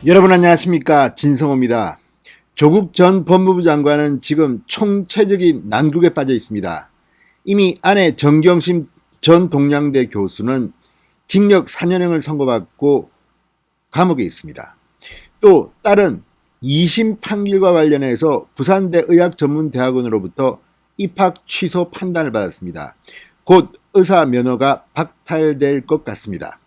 여러분 안녕하십니까, 진성호입니다. 조국 전 법무부 장관은 지금 총체적인 난국에 빠져 있습니다. 이미 아내 정경심 전 동양대 교수는 징역 4년형을 선고받고 감옥에 있습니다. 또 딸은 2심 판결과 관련해서 부산대 의학전문대학원으로부터 입학 취소 판단을 받았습니다. 곧 의사 면허가 박탈될 것 같습니다.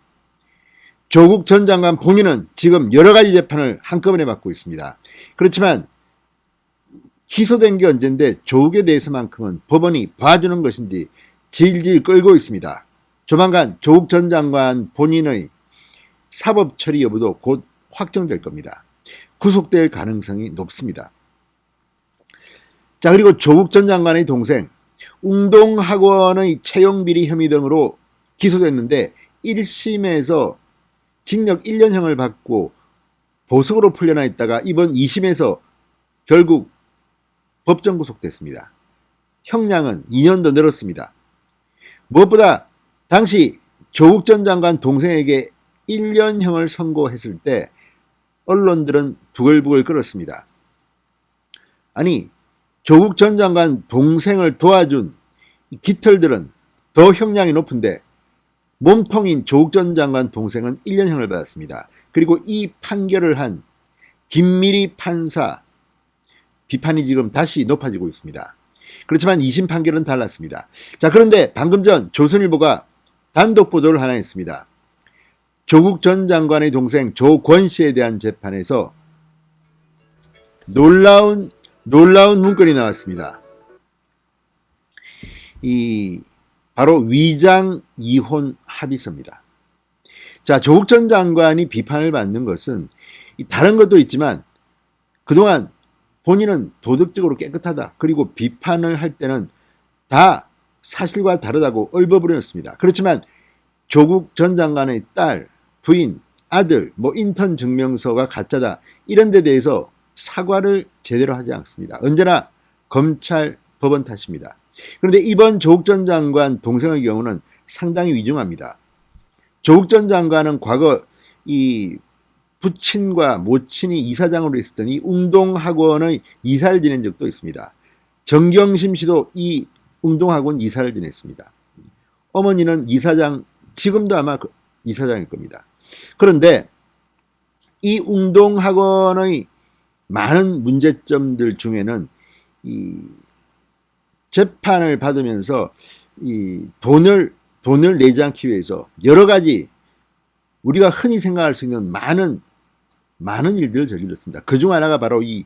조국 전 장관 본인은 지금 여러 가지 재판을 한꺼번에 받고 있습니다. 그렇지만 기소된 게 언젠데 조국에 대해서만큼은 법원이 봐주는 것인지 질질 끌고 있습니다. 조만간 조국 전 장관 본인의 사법 처리 여부도 곧 확정될 겁니다. 구속될 가능성이 높습니다. 자, 그리고 조국 전 장관의 동생 웅동학원의 채용비리 혐의 등으로 기소됐는데 1심에서 징역 1년형을 받고 보석으로 풀려나 있다가 이번 2심에서 결국 법정 구속됐습니다. 형량은 2년 더 늘었습니다. 무엇보다 당시 조국 전 장관 동생에게 1년형을 선고했을 때 언론들은 부글부글 끓었습니다. 아니, 조국 전 장관 동생을 도와준 깃털들은 더 형량이 높은데 몸통인 조국 전 장관 동생은 1년형을 받았습니다. 그리고 이 판결을 한 김미리 판사 비판이 지금 다시 높아지고 있습니다. 그렇지만 2심 판결은 달랐습니다. 자, 그런데 방금 전 조선일보가 단독 보도를 하나 했습니다. 조국 전 장관의 동생 조권 씨에 대한 재판에서 놀라운 문건이 나왔습니다. 바로 위장 이혼 합의서입니다. 자, 조국 전 장관이 비판을 받는 것은 다른 것도 있지만 그동안 본인은 도덕적으로 깨끗하다. 그리고 비판을 할 때는 다 사실과 다르다고 얼버무렸습니다. 그렇지만 조국 전 장관의 딸, 부인, 아들, 인턴 증명서가 가짜다. 이런 데 대해서 사과를 제대로 하지 않습니다. 언제나 검찰, 법원 탓입니다. 그런데 이번 조국 전 장관 동생의 경우는 상당히 위중합니다. 조국 전 장관은 과거 이 부친과 모친이 이사장으로 있었던 이 웅동학원의 이사를 지낸 적도 있습니다. 정경심 씨도 이 웅동학원 이사를 지냈습니다. 어머니는 이사장, 지금도 아마 이사장일 겁니다. 그런데 이 웅동학원의 많은 문제점들 중에는 이 재판을 받으면서 이 돈을 내지 않기 위해서 여러 가지 우리가 흔히 생각할 수 있는 많은 일들을 저질렀습니다. 그중 하나가 바로 이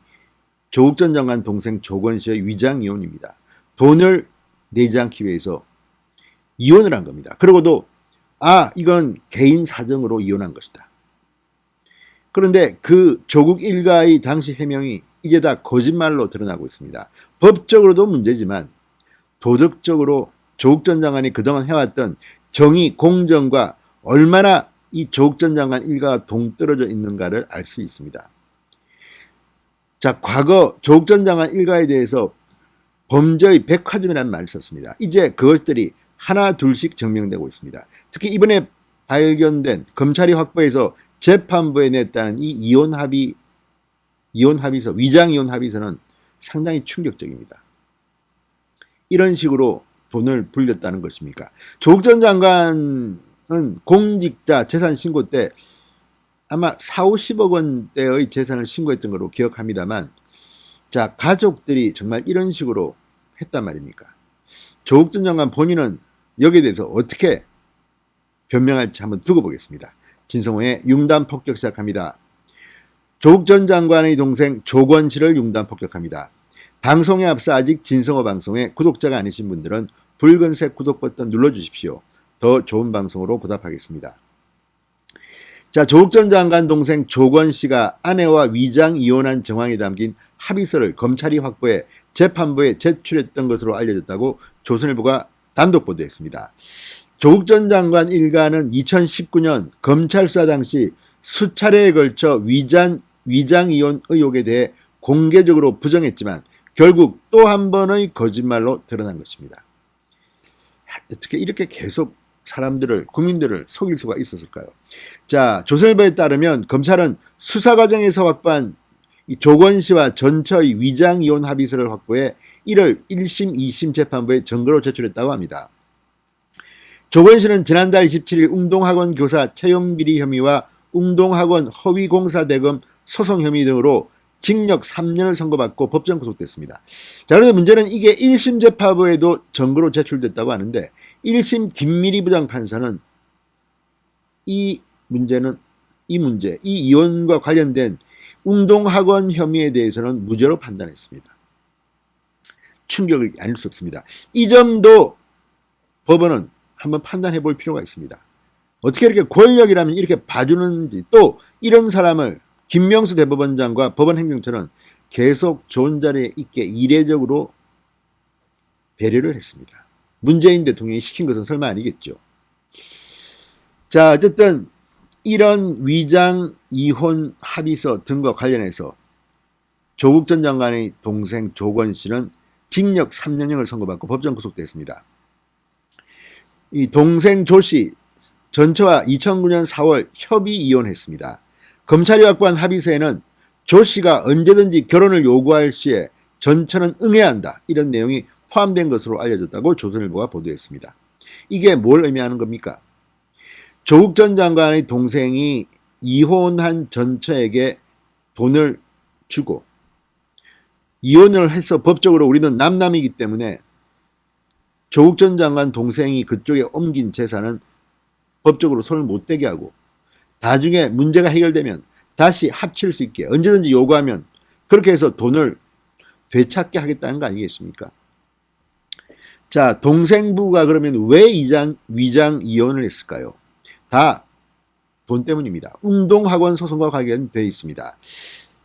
조국 전 장관 동생 조건 씨의 위장 이혼입니다. 돈을 내지 않기 위해서 이혼을 한 겁니다. 그러고도 이건 개인 사정으로 이혼한 것이다. 그런데 그 조국 일가의 당시 해명이 이제 다 거짓말로 드러나고 있습니다. 법적으로도 문제지만 도덕적으로 조국 전 장관이 그동안 해왔던 정의, 공정과 얼마나 이 조국 전 장관 일가가 동떨어져 있는가를 알 수 있습니다. 자, 과거 조국 전 장관 일가에 대해서 범죄의 백화점이라는 말을 썼습니다. 이제 그것들이 하나 둘씩 증명되고 있습니다. 특히 이번에 발견된 검찰이 확보해서 재판부에 냈다는 이 이혼 합의서, 위장 이혼 합의서는 상당히 충격적입니다. 이런 식으로 돈을 불렸다는 것입니까? 조국 전 장관은 공직자 재산 신고 때 아마 40~50억 원대의 재산을 신고했던 걸로 기억합니다만, 자, 가족들이 정말 이런 식으로 했단 말입니까? 조국 전 장관 본인은 여기에 대해서 어떻게 변명할지 한번 두고 보겠습니다. 진성호의 융단 폭격 시작합니다. 조국 전 장관의 동생 조건 씨를 융단 폭격합니다. 방송에 앞서 아직 진성호 방송에 구독자가 아니신 분들은 붉은색 구독 버튼 눌러주십시오. 더 좋은 방송으로 보답하겠습니다. 자, 조국 전 장관 동생 조건 씨가 아내와 위장 이혼한 정황이 담긴 합의서를 검찰이 확보해 재판부에 제출했던 것으로 알려졌다고 조선일보가 단독 보도했습니다. 조국 전 장관 일가는 2019년 검찰 수사 당시 수차례에 걸쳐 위장 이혼 의혹에 대해 공개적으로 부정했지만 결국 또 한 번의 거짓말로 드러난 것입니다. 어떻게 이렇게 계속 사람들을, 국민들을 속일 수가 있었을까요? 자, 조선일보에 따르면 검찰은 수사 과정에서 확보한 조건씨와 전처의 위장 이혼 합의서를 확보해 1월 1심, 2심 재판부에 증거로 제출했다고 합니다. 조건씨는 지난달 27일 웅동학원 교사 채용비리 혐의와 웅동학원 허위공사대금 소송 혐의 등으로 징역 3년을 선고받고 법정 구속됐습니다. 자, 그런데 문제는 이게 1심 재판부에도 증거로 제출됐다고 하는데 1심 김미리 부장판사는 이 이혼과 관련된 웅동학원 혐의에 대해서는 무죄로 판단했습니다. 충격이 아닐 수 없습니다. 이 점도 법원은 한번 판단해 볼 필요가 있습니다. 어떻게 이렇게 권력이라면 이렇게 봐주는지, 또 이런 사람을 김명수 대법원장과 법원행정처는 계속 좋은 자리에 있게 이례적으로 배려를 했습니다. 문재인 대통령이 시킨 것은 설마 아니겠죠. 자, 어쨌든 이런 위장 이혼 합의서 등과 관련해서 조국 전 장관의 동생 조건 씨는 징역 3년형을 선고받고 법정 구속됐습니다. 이 동생 조 씨 전처와 2009년 4월 협의 이혼했습니다. 검찰이 확보한 합의서에는 조 씨가 언제든지 결혼을 요구할 시에 전처는 응해야 한다, 이런 내용이 포함된 것으로 알려졌다고 조선일보가 보도했습니다. 이게 뭘 의미하는 겁니까? 조국 전 장관의 동생이 이혼한 전처에게 돈을 주고 이혼을 해서 법적으로 우리는 남남이기 때문에 조국 전 장관 동생이 그쪽에 옮긴 재산은 법적으로 손을 못 대게 하고 나중에 문제가 해결되면 다시 합칠 수 있게 언제든지 요구하면 그렇게 해서 돈을 되찾게 하겠다는 거 아니겠습니까? 자, 동생부가 그러면 왜 위장 이혼을 했을까요? 다 돈 때문입니다. 웅동학원 소송과 관련되어 있습니다.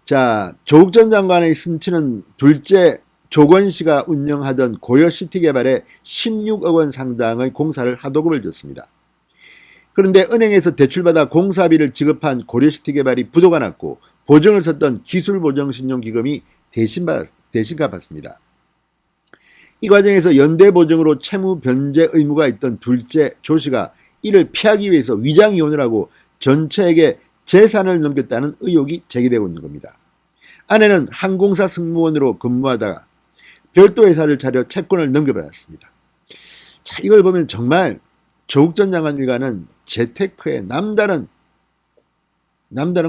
자, 조국 전 장관의 순친은 둘째 조건 씨가 운영하던 고려시티 개발에 16억 원 상당의 공사를 하도급을 줬습니다. 그런데 은행에서 대출받아 공사비를 지급한 고려시티 개발이 부도가 났고 보증을 섰던 기술보증신용기금이 대신 갚았습니다. 이 과정에서 연대보증으로 채무 변제 의무가 있던 둘째 조 씨가 이를 피하기 위해서 위장 이혼을 하고 전처에게 재산을 넘겼다는 의혹이 제기되고 있는 겁니다. 아내는 항공사 승무원으로 근무하다가 별도 회사를 차려 채권을 넘겨받았습니다. 자, 이걸 보면 정말 조국 전 장관 일가는 재테크에 남다른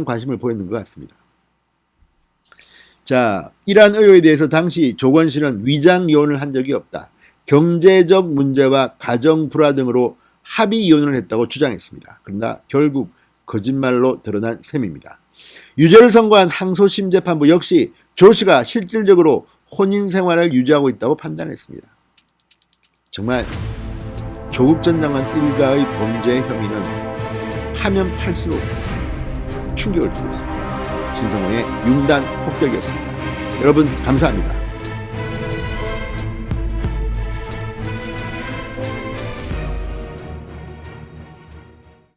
관심을 보이는 것 같습니다. 자, 이러한 의혹에 대해서 당시 조건 씨는 위장 이혼을 한 적이 없다, 경제적 문제와 가정 불화 등으로 합의 이혼을 했다고 주장했습니다. 그러나 결국 거짓말로 드러난 셈입니다. 유죄를 선고한 항소심 재판부 역시 조 씨가 실질적으로 혼인 생활을 유지하고 있다고 판단했습니다. 정말 조국 전 장관 일가의 범죄 혐의는 파면 팔수록 충격을 주고 있습니다. 신성호의 융단 폭격이었습니다. 여러분 감사합니다.